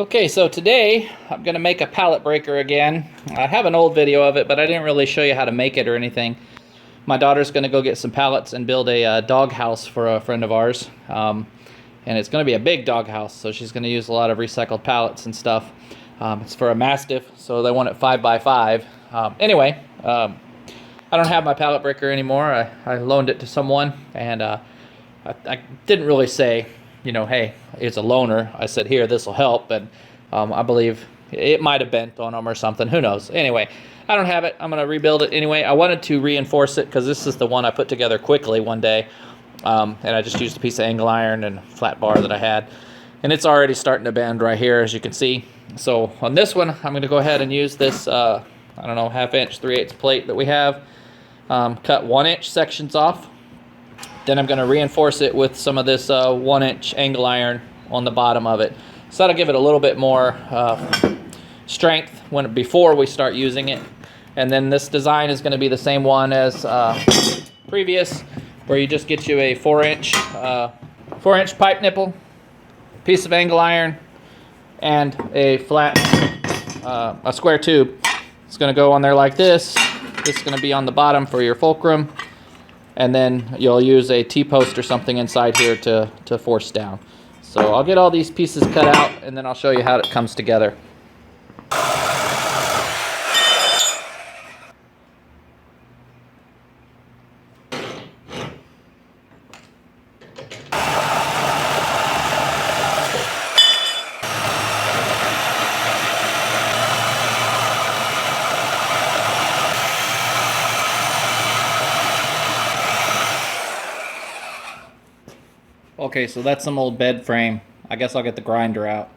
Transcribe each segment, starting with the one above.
Okay, so today I'm going to make a pallet breaker again. I have an old video of it, but I didn't really show you how to make it or anything. My daughter's going to go get some pallets and build a dog house for a friend of ours. And it's going to be a big dog house, so she's going to use a lot of recycled pallets and stuff. It's for a Mastiff, so they want it 5x5. Anyway, I don't have my pallet breaker anymore. I loaned it to someone, and I didn't really say, you know, hey, it's a loaner. I said, here, this will help, and I believe it might have bent on them or something. Who knows? Anyway, I don't have it. I'm going to rebuild it anyway. I wanted to reinforce it because this is the one I put together quickly one day, and I just used a piece of angle iron and a flat bar that I had, and it's already starting to bend right here, as you can see. So on this one, I'm going to go ahead and use this, I don't know, 1/2 inch, 3/8 plate that we have, cut 1-inch sections off. Then I'm going to reinforce it with some of this 1-inch angle iron on the bottom of it. So that'll give it a little bit more strength before we start using it. And then this design is going to be the same one as previous, where you just get you a 4-inch pipe nipple, piece of angle iron, and a flat, a square tube. It's going to go on there like this. This is going to be on the bottom for your fulcrum. And then you'll use a T-post or something inside here to force down. So I'll get all these pieces cut out, and then I'll show you how it comes together. Okay, so that's some old bed frame. I guess I'll get the grinder out.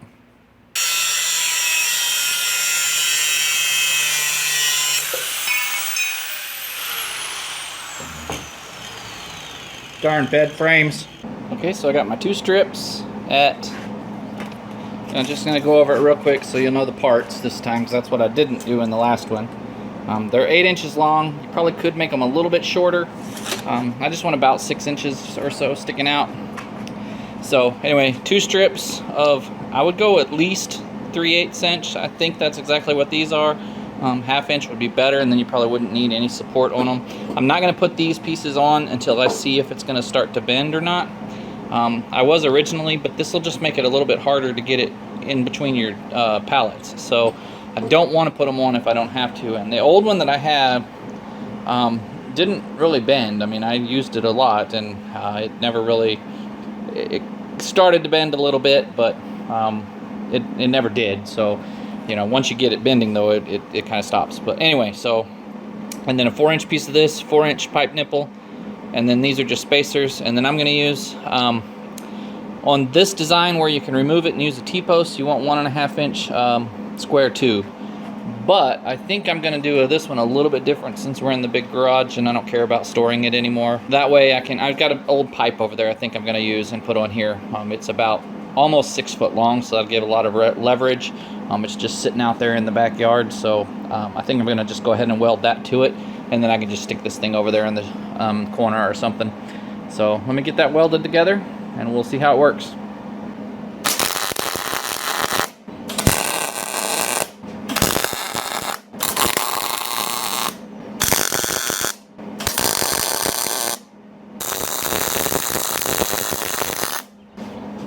Darn bed frames. Okay, so I got my 2 strips I'm just going to go over it real quick so you'll know the parts this time, because that's what I didn't do in the last one. They're 8 inches long. You probably could make them a little bit shorter. I just want about 6 inches or so sticking out. So anyway, 2 strips of, I would go at least 3/8 inch. I think that's exactly what these are. 1/2 inch would be better, and then you probably wouldn't need any support on them. I'm not going to put these pieces on until I see if it's going to start to bend or not. I was originally, but this will just make it a little bit harder to get it in between your pallets. So I don't want to put them on if I don't have to. And the old one that I have didn't really bend. I mean, I used it a lot, and it never really... It started to bend a little bit, but it never did. So, you know, once you get it bending, though, it kind of stops. But anyway, so, and then a 4-inch piece of this, 4-inch pipe nipple, and then these are just spacers. And then I'm going to use, on this design where you can remove it and use a T-post, you want 1.5 inch square tube. But I think I'm going to do this one a little bit different since we're in the big garage and I don't care about storing it anymore. That way I've got an old pipe over there I think I'm going to use and put on here. It's about almost 6 foot long, so that'll give a lot of leverage. It's just sitting out there in the backyard, so I think I'm going to just go ahead and weld that to it, and then I can just stick this thing over there in the corner or something. So let me get that welded together and we'll see how it works.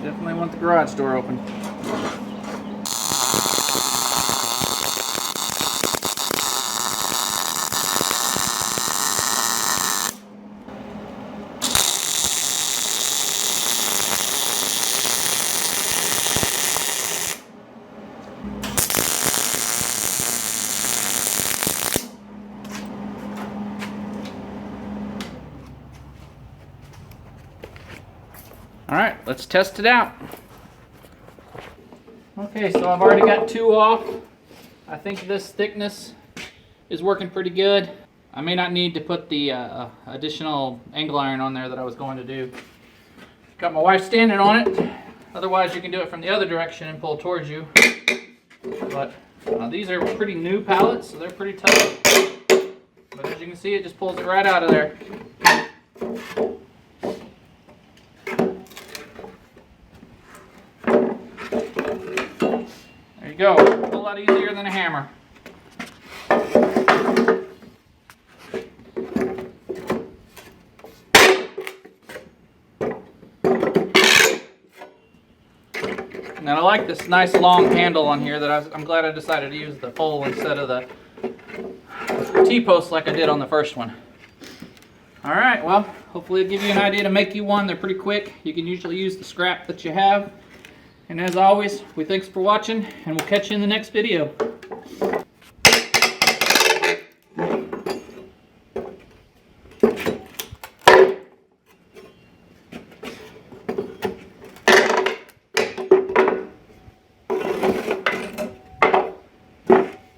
Definitely want the garage door open. Alright, let's test it out. Okay, so I've already got 2 off. I think this thickness is working pretty good. I may not need to put the additional angle iron on there that I was going to do. Got my wife standing on it. Otherwise you can do it from the other direction and pull towards you. But these are pretty new pallets, so they're pretty tough. But As you can see, it just pulls it right out of there. There you go. A whole lot easier than a hammer. And I like this nice long handle on here that I'm glad I decided to use the pole instead of the T-post like I did on the first one. Alright, well, hopefully it'll give you an idea to make you one. They're pretty quick. You can usually use the scrap that you have. And as always, we thanks for watching, and we'll catch you in the next video.